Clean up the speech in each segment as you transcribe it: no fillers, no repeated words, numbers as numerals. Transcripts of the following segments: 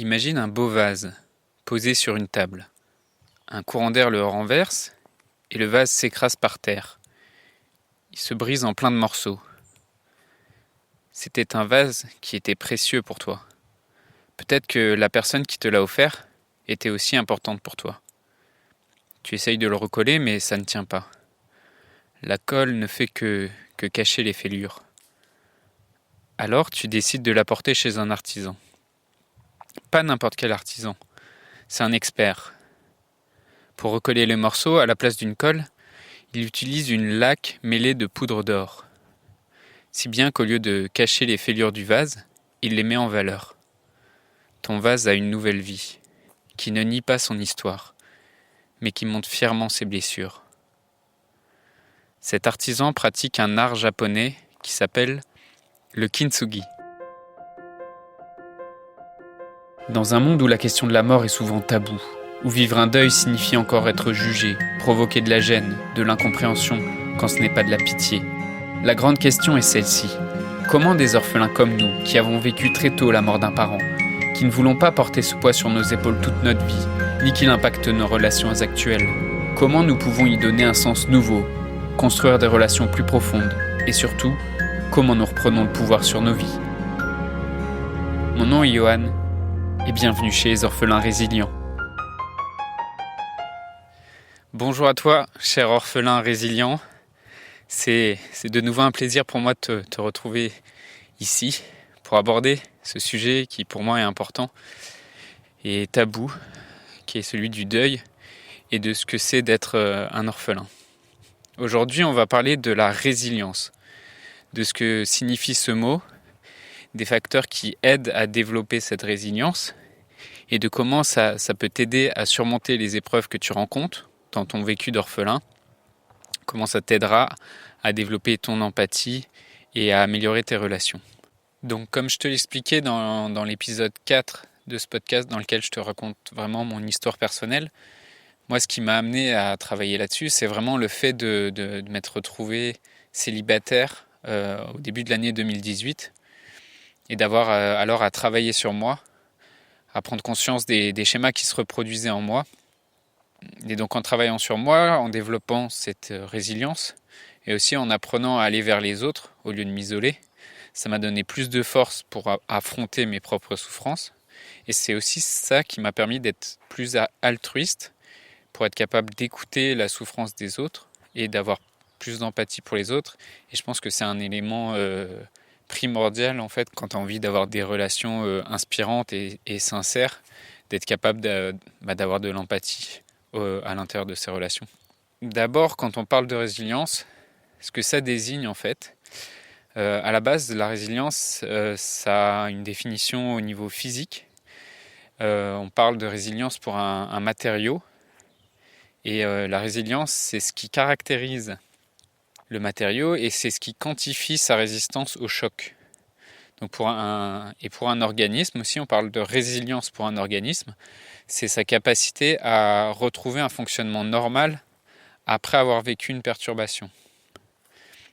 Imagine un beau vase posé sur une table. Un courant d'air le renverse et le vase s'écrase par terre. Il se brise en plein de morceaux. C'était un vase qui était précieux pour toi. Peut-être que la personne qui te l'a offert était aussi importante pour toi. Tu essayes de le recoller, mais ça ne tient pas. La colle ne fait que cacher les fêlures. Alors tu décides de l'apporter chez un artisan. Pas n'importe quel artisan, c'est un expert. Pour recoller les morceaux, à la place d'une colle, il utilise une laque mêlée de poudre d'or. Si bien qu'au lieu de cacher les fêlures du vase, il les met en valeur. Ton vase a une nouvelle vie, qui ne nie pas son histoire, mais qui montre fièrement ses blessures. Cet artisan pratique un art japonais qui s'appelle le kintsugi. Dans un monde où la question de la mort est souvent taboue, où vivre un deuil signifie encore être jugé, provoquer de la gêne, de l'incompréhension, quand ce n'est pas de la pitié, la grande question est celle-ci. Comment des orphelins comme nous, qui avons vécu très tôt la mort d'un parent, qui ne voulons pas porter ce poids sur nos épaules toute notre vie, ni qu'il impacte nos relations actuelles, comment nous pouvons y donner un sens nouveau, construire des relations plus profondes, et surtout, comment nous reprenons le pouvoir sur nos vies. Mon nom est Johan, et bienvenue chez les orphelins résilients. Bonjour à toi, cher orphelin résilient. C'est de nouveau un plaisir pour moi de te retrouver ici pour aborder ce sujet qui pour moi est important et tabou, qui est celui du deuil et de ce que c'est d'être un orphelin. Aujourd'hui, on va parler de la résilience, de ce que signifie ce mot, des facteurs qui aident à développer cette résilience et de comment ça peut t'aider à surmonter les épreuves que tu rencontres dans ton vécu d'orphelin, comment ça t'aidera à développer ton empathie et à améliorer tes relations. Donc comme je te l'expliquais dans l'épisode 4 de ce podcast dans lequel je te raconte vraiment mon histoire personnelle, moi ce qui m'a amené à travailler là-dessus, c'est vraiment le fait de m'être retrouvé célibataire au début de l'année 2018 et d'avoir alors à travailler sur moi, à prendre conscience des schémas qui se reproduisaient en moi. Et donc en travaillant sur moi, en développant cette résilience, et aussi en apprenant à aller vers les autres au lieu de m'isoler, ça m'a donné plus de force pour affronter mes propres souffrances. Et c'est aussi ça qui m'a permis d'être plus altruiste, pour être capable d'écouter la souffrance des autres et d'avoir plus d'empathie pour les autres. Et je pense que c'est un élément primordial en fait quand tu as envie d'avoir des relations inspirantes et sincères, d'être capable d'avoir de l'empathie à l'intérieur de ces relations. D'abord, quand on parle de résilience, ce que ça désigne en fait, à la base, la résilience, ça a une définition au niveau physique. On parle de résilience pour un matériau, et la résilience, c'est ce qui caractérise le matériau et c'est ce qui quantifie sa résistance au choc. Donc pour un organisme aussi, on parle de résilience pour un organisme, c'est sa capacité à retrouver un fonctionnement normal après avoir vécu une perturbation.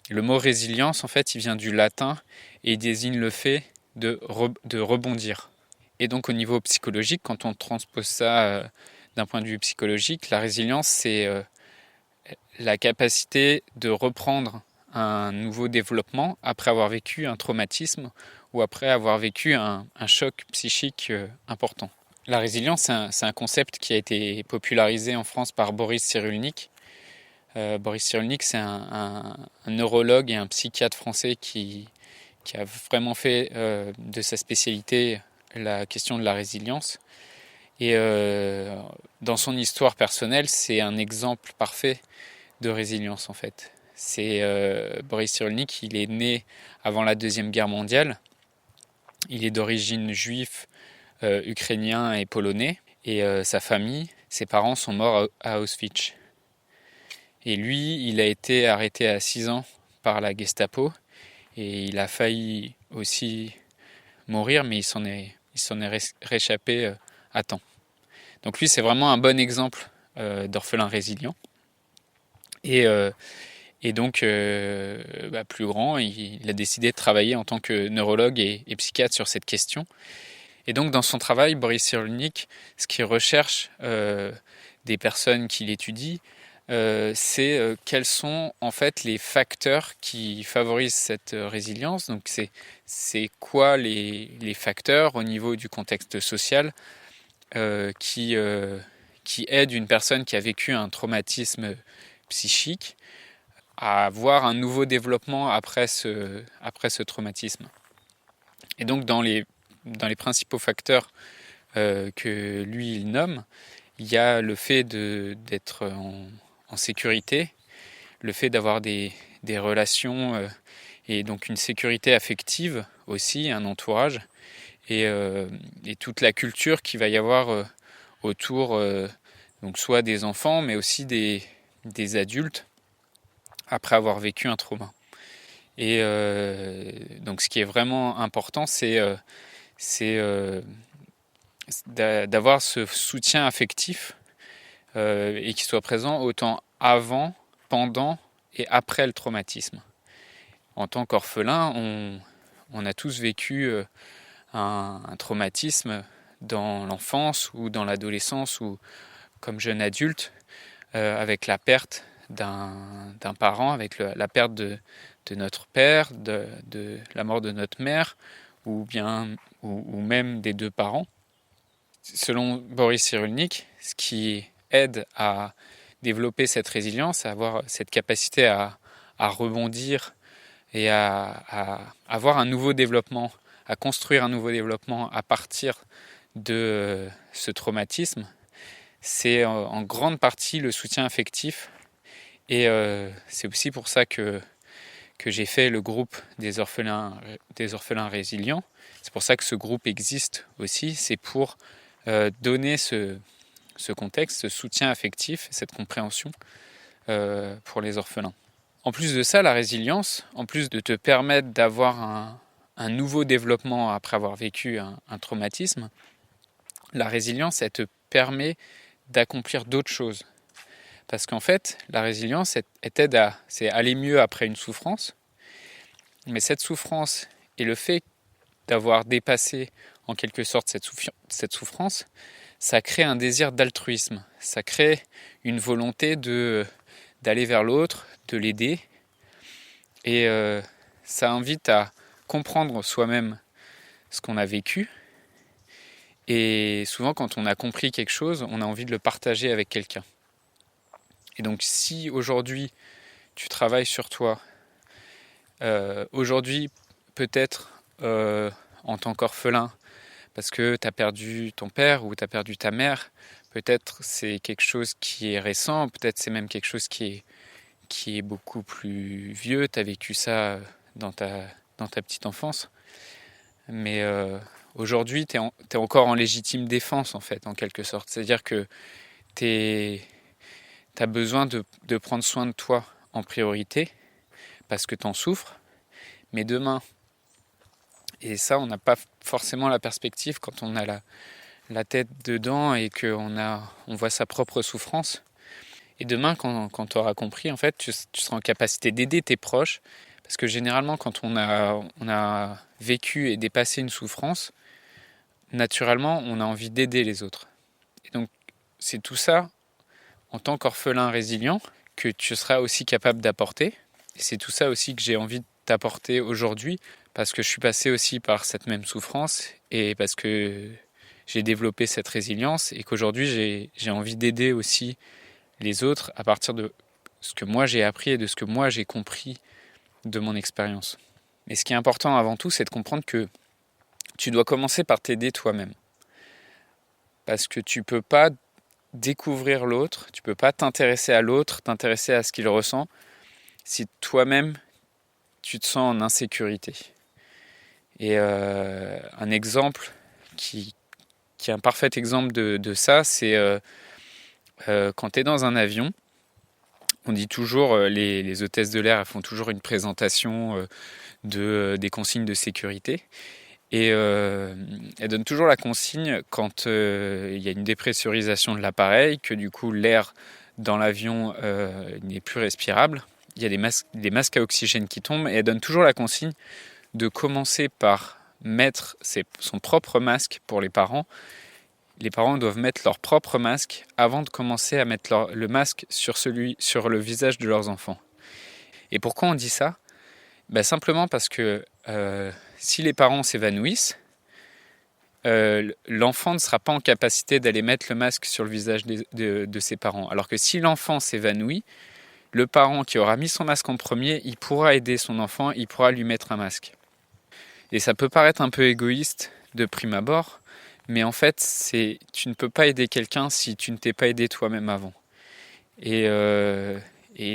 Le mot résilience, en fait, il vient du latin et il désigne le fait de rebondir. Et donc au niveau psychologique, quand on transpose ça d'un point de vue psychologique, la résilience, c'est la capacité de reprendre un nouveau développement après avoir vécu un traumatisme ou après avoir vécu un choc psychique important. La résilience, c'est un concept qui a été popularisé en France par Boris Cyrulnik. Boris Cyrulnik, c'est un neurologue et un psychiatre français qui a vraiment fait de sa spécialité la question de la résilience. Et dans son histoire personnelle, c'est un exemple parfait de résilience en fait. C'est Boris Cyrulnik, il est né avant la Deuxième Guerre mondiale. Il est d'origine juive, ukrainien et polonais. Et sa famille, ses parents sont morts à Auschwitz. Et lui, il a été arrêté à 6 ans par la Gestapo. Et il a failli aussi mourir, mais il s'en est réchappé à temps. Donc lui, c'est vraiment un bon exemple d'orphelin résilient. Et donc, plus grand, il a décidé de travailler en tant que neurologue et psychiatre sur cette question. Et donc dans son travail, Boris Cyrulnik, ce qu'il recherche des personnes qu'il étudie, c'est quels sont en fait les facteurs qui favorisent cette résilience. Donc c'est quoi les facteurs au niveau du contexte social qui aident une personne qui a vécu un traumatisme psychique à avoir un nouveau développement après ce traumatisme. Et donc dans les principaux facteurs que lui il nomme, il y a le fait d'être en sécurité, le fait d'avoir des relations et donc une sécurité affective aussi, un entourage, et toute la culture qu'il va y avoir autour, donc soit des enfants, mais aussi des adultes après avoir vécu un trauma. Et donc ce qui est vraiment important, c'est d'avoir ce soutien affectif et qu'il soit présent autant avant, pendant et après le traumatisme. En tant qu'orphelin, on a tous vécu un traumatisme dans l'enfance ou dans l'adolescence ou comme jeune adulte avec la perte d'un parent, avec la perte de notre père, de la mort de notre mère ou même des deux parents. Selon Boris Cyrulnik, ce qui aide à développer cette résilience, à avoir cette capacité à rebondir et à avoir un nouveau développement, à construire un nouveau développement à partir de ce traumatisme, c'est en grande partie le soutien affectif. Et c'est aussi pour ça que j'ai fait le groupe des orphelins résilients. C'est pour ça que ce groupe existe aussi. C'est pour donner ce contexte, ce soutien affectif, cette compréhension pour les orphelins. En plus de ça, la résilience, en plus de te permettre d'avoir un nouveau développement après avoir vécu un traumatisme, la résilience, elle te permet d'accomplir d'autres choses. Parce qu'en fait, la résilience, elle t'aide à aller mieux après une souffrance. Mais cette souffrance et le fait d'avoir dépassé en quelque sorte cette souffrance, ça crée un désir d'altruisme. Ça crée une volonté d'aller vers l'autre, de l'aider. Et ça invite à comprendre soi-même ce qu'on a vécu. Et souvent, quand on a compris quelque chose, on a envie de le partager avec quelqu'un. Et donc, si aujourd'hui, tu travailles sur toi, aujourd'hui, peut-être en tant qu'orphelin, parce que tu as perdu ton père ou tu as perdu ta mère, peut-être c'est quelque chose qui est récent, peut-être c'est même quelque chose qui est beaucoup plus vieux, tu as vécu ça dans ta petite enfance. Mais aujourd'hui, tu es encore en légitime défense, en fait, en quelque sorte. C'est-à-dire que tu as besoin de prendre soin de toi en priorité, parce que tu en souffres, mais demain, et ça, on n'a pas forcément la perspective quand on a la tête dedans et qu'on voit sa propre souffrance. Et demain, quand tu auras compris, en fait, tu seras en capacité d'aider tes proches. Parce que généralement, quand on a vécu et dépassé une souffrance, naturellement, on a envie d'aider les autres. Et donc, c'est tout ça, en tant qu'orphelin résilient, que tu seras aussi capable d'apporter. Et c'est tout ça aussi que j'ai envie de t'apporter aujourd'hui, parce que je suis passé aussi par cette même souffrance et parce que j'ai développé cette résilience et qu'aujourd'hui, j'ai envie d'aider aussi les autres à partir de ce que moi j'ai appris et de ce que moi j'ai compris de mon expérience. Mais ce qui est important avant tout, c'est de comprendre que tu dois commencer par t'aider toi-même. Parce que tu ne peux pas découvrir l'autre, tu ne peux pas t'intéresser à l'autre, t'intéresser à ce qu'il ressent, si toi-même tu te sens en insécurité. Et un exemple qui est un parfait exemple de ça, c'est quand tu es dans un avion. On dit toujours, les hôtesses de l'air elles font toujours une présentation des consignes de sécurité. Et elles donnent toujours la consigne quand il y a une dépressurisation de l'appareil, que du coup l'air dans l'avion n'est plus respirable. Il y a des masques à oxygène qui tombent et elles donnent toujours la consigne de commencer par mettre son propre masque pour les parents doivent mettre leur propre masque avant de commencer à mettre le masque sur le visage de leurs enfants. Et pourquoi on dit ça ? Simplement parce que si les parents s'évanouissent, l'enfant ne sera pas en capacité d'aller mettre le masque sur le visage de ses parents. Alors que si l'enfant s'évanouit, le parent qui aura mis son masque en premier, il pourra aider son enfant, il pourra lui mettre un masque. Et ça peut paraître un peu égoïste de prime abord, mais en fait, tu ne peux pas aider quelqu'un si tu ne t'es pas aidé toi-même avant. Et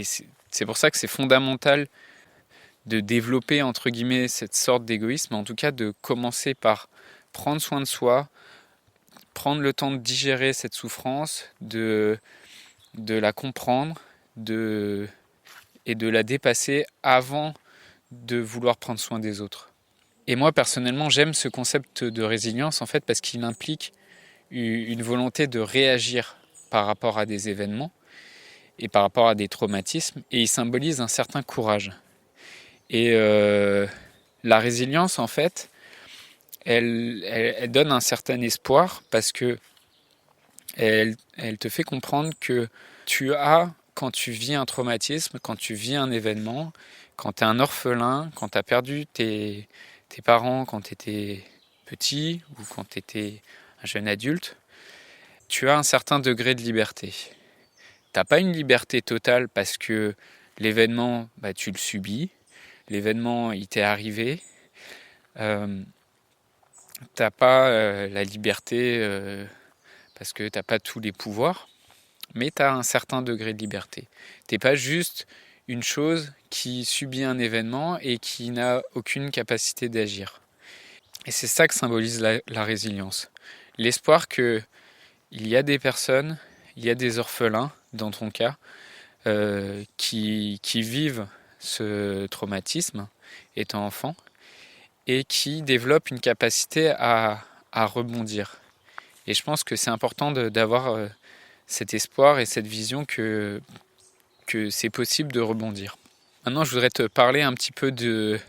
c'est pour ça que c'est fondamental de développer, entre guillemets, cette sorte d'égoïsme, en tout cas de commencer par prendre soin de soi, prendre le temps de digérer cette souffrance, de la comprendre et de la dépasser avant de vouloir prendre soin des autres. Et moi, personnellement, j'aime ce concept de résilience, en fait, parce qu'il implique une volonté de réagir par rapport à des événements et par rapport à des traumatismes, et il symbolise un certain courage. Et la résilience, en fait, elle donne un certain espoir parce que elle te fait comprendre que quand tu vis un traumatisme, quand tu vis un événement, quand tu es un orphelin, quand tu as perdu tes parents quand tu étais petit ou quand tu étais un jeune adulte, tu as un certain degré de liberté. Tu n'as pas une liberté totale parce que l'événement, tu le subis. L'événement, il t'est arrivé. Tu n'as pas la liberté parce que tu n'as pas tous les pouvoirs, mais tu as un certain degré de liberté. Tu n'es pas juste une chose qui subit un événement et qui n'a aucune capacité d'agir. Et c'est ça que symbolise la résilience. L'espoir qu'il y a des personnes, il y a des orphelins, dans ton cas, qui vivent ce traumatisme étant enfant et qui développent une capacité à rebondir. Et je pense que c'est important d'avoir cet espoir et cette vision que c'est possible de rebondir. Maintenant, je voudrais te parler un petit peu de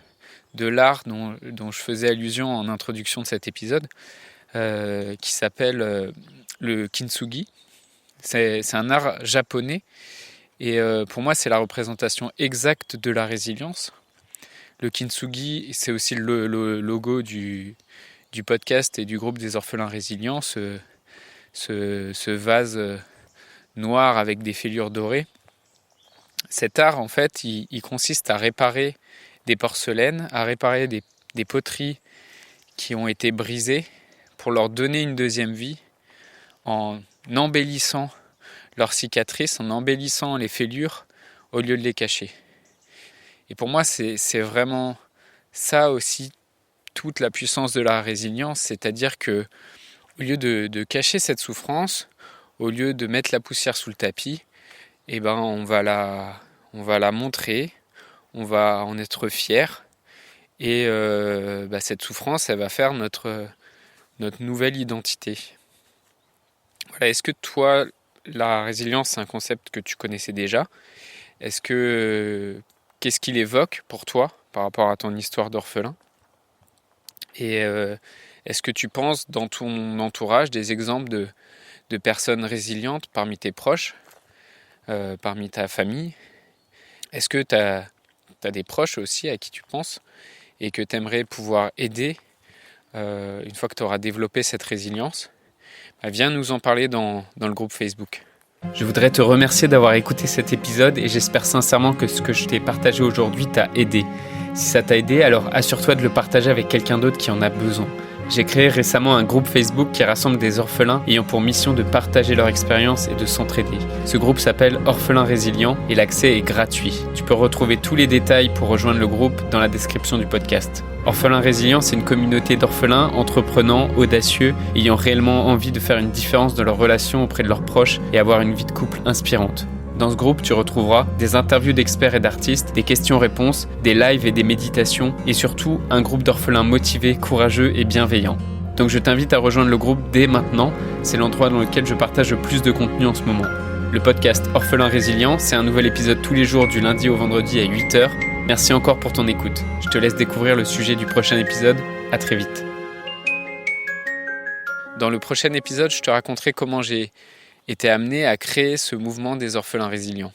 l'art dont je faisais allusion en introduction de cet épisode, qui s'appelle le kintsugi. C'est un art japonais et pour moi, c'est la représentation exacte de la résilience. Le kintsugi, c'est aussi le logo du podcast et du groupe des orphelins résilients, ce vase noir avec des fêlures dorées. Cet art, en fait, il consiste à réparer des porcelaines, à réparer des poteries qui ont été brisées pour leur donner une deuxième vie en embellissant leurs cicatrices, en embellissant les fêlures au lieu de les cacher. Et pour moi, c'est vraiment ça aussi, toute la puissance de la résilience, c'est-à-dire que au lieu de cacher cette souffrance, au lieu de mettre la poussière sous le tapis, on va la montrer, on va en être fier et cette souffrance, elle va faire notre nouvelle identité. Voilà, est-ce que toi, la résilience, c'est un concept que tu connaissais déjà ? Qu'est-ce qu'il évoque pour toi par rapport à ton histoire d'orphelin ? Et est-ce que tu penses dans ton entourage des exemples de personnes résilientes parmi tes proches, parmi ta famille ? Est-ce que tu as des proches aussi à qui tu penses et que tu aimerais pouvoir aider une fois que tu auras développé cette résilience ? Viens nous en parler dans le groupe Facebook. Je voudrais te remercier d'avoir écouté cet épisode et j'espère sincèrement que ce que je t'ai partagé aujourd'hui t'a aidé. Si ça t'a aidé, alors assure-toi de le partager avec quelqu'un d'autre qui en a besoin. J'ai créé récemment un groupe Facebook qui rassemble des orphelins ayant pour mission de partager leur expérience et de s'entraider. Ce groupe s'appelle Orphelins Résilients et l'accès est gratuit. Tu peux retrouver tous les détails pour rejoindre le groupe dans la description du podcast. Orphelins Résilients, c'est une communauté d'orphelins entreprenants, audacieux, ayant réellement envie de faire une différence dans leurs relations auprès de leurs proches et avoir une vie de couple inspirante. Dans ce groupe, tu retrouveras des interviews d'experts et d'artistes, des questions-réponses, des lives et des méditations, et surtout un groupe d'orphelins motivés, courageux et bienveillants. Donc je t'invite à rejoindre le groupe dès maintenant, c'est l'endroit dans lequel je partage le plus de contenu en ce moment. Le podcast Orphelins Résilients, c'est un nouvel épisode tous les jours du lundi au vendredi à 8h. Merci encore pour ton écoute. Je te laisse découvrir le sujet du prochain épisode. À très vite. Dans le prochain épisode, je te raconterai comment j'ai été amené à créer ce mouvement des orphelins résilients.